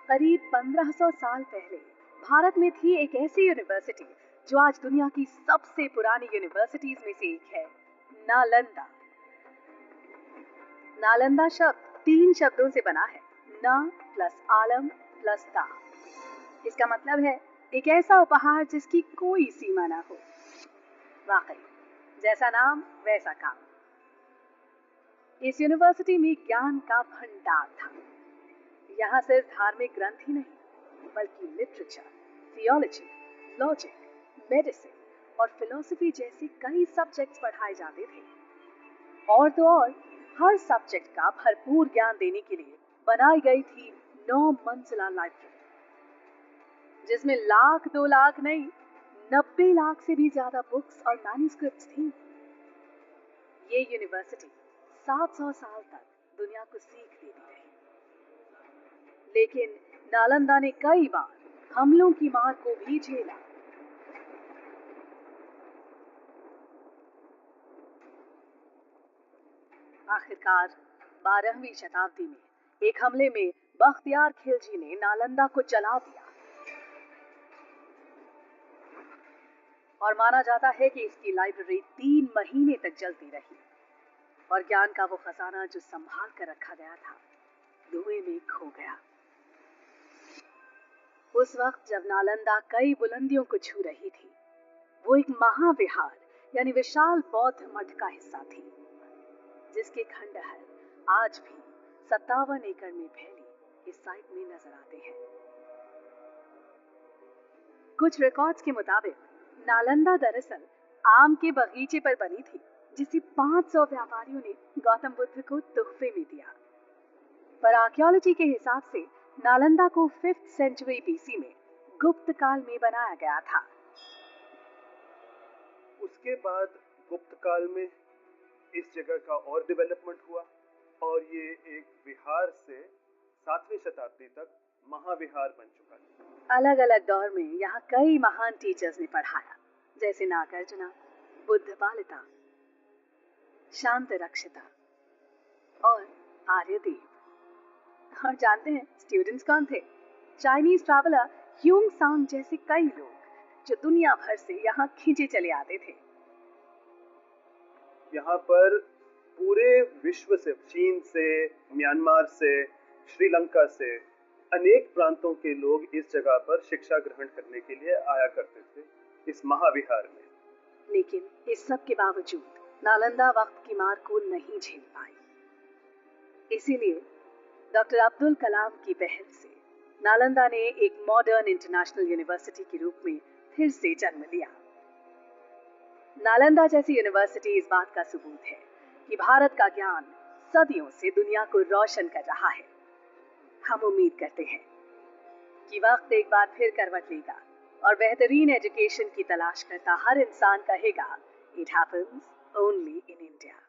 करीब 1500 साल पहले भारत में थी एक ऐसी यूनिवर्सिटी जो आज दुनिया की सबसे पुरानी यूनिवर्सिटीज में से एक है, नालंदा। नालंदा शब्द 3 शब्दों से बना है, ना प्लस आलम प्लस दा। इसका मतलब है एक ऐसा उपहार जिसकी कोई सीमा ना हो। वाकई जैसा नाम वैसा काम। इस यूनिवर्सिटी में ज्ञान का भंडार था। यहाँ सिर्फ धार्मिक ग्रंथ ही नहीं बल्कि लिटरेचर, थियोलॉजी, लॉजिक, मेडिसिन और फिलॉसफी जैसे कई सब्जेक्ट्स पढ़ाए जाते थे। और तो और हर सब्जेक्ट का भरपूर ज्ञान देने के लिए बनाई गई थी 9 मंजिला लाइब्रेरी, जिसमें लाख 2 लाख नहीं 90 लाख से भी ज्यादा बुक्स और मैन्युस्क्रिप्ट्स थी। ये यूनिवर्सिटी 700 साल तक दुनिया को सीख देती रही, लेकिन नालंदा ने कई बार हमलों की मार को भी झेला। आखिरकार 12वीं शताब्दी में एक हमले में बख्तियार खिलजी ने नालंदा को जला दिया और माना जाता है कि इसकी लाइब्रेरी 3 महीने तक जलती रही और ज्ञान का वो खजाना जो संभाल कर रखा गया था धुएं में खो गया। उस वक्त जब नालंदा कई बुलंदियों को छू रही थी, वो एक महाविहार यानी विशाल बौद्ध मठ का हिस्सा थी, जिसके खंडहर आज भी 57 एकड़ में फैली इस साइट में नजर आते हैं। कुछ रिकॉर्ड्स के मुताबिक नालंदा दरअसल आम के बगीचे पर बनी थी, जिसे 500 व्यापारियों ने गौतम बुद्ध को तोहफे में दिया। पर आर्कियोलॉजी के हिसाब से नालंदा को 5th सेंचुरी बीसी में गुप्त काल में बनाया गया था। उसके बाद गुप्त काल में इस जगह का और डेवलपमेंट हुआ और ये एक विहार से 7वीं शताब्दी तक महाविहार बन चुका है। अलग अलग दौर में यहाँ कई महान टीचर्स ने पढ़ाया, जैसे नागार्जुना, बुद्धपालिता, शांत रक्षिता और आर्यदेव। और जानते हैं स्टूडेंट्स कौन थे? चाइनीज ट्रैवलर ह्यूंग सांग जैसे कई लोग जो दुनिया भर से यहाँ खींचे चले आते थे। यहाँ पर पूरे विश्व से, चीन से, म्यांमार से, श्रीलंका से अनेक प्रांतों के लोग इस जगह पर शिक्षा ग्रहण करने के लिए आया करते थे इस महाविहार में। लेकिन इस सब के बावजूद नालंदा वक्त की मार को नहीं झेल पाई। इसीलिए डॉक्टर अब्दुल कलाम की पहल से नालंदा ने एक मॉडर्न इंटरनेशनल यूनिवर्सिटी के रूप में फिर से जन्म लिया। नालंदा जैसी यूनिवर्सिटी इस बात का सबूत है कि भारत का ज्ञान सदियों से दुनिया को रोशन कर रहा है। हम उम्मीद करते हैं कि वक्त एक बार फिर करवट लेगा और बेहतरीन एजुकेशन की तलाश करता हर इंसान कहेगा, it happens only in India.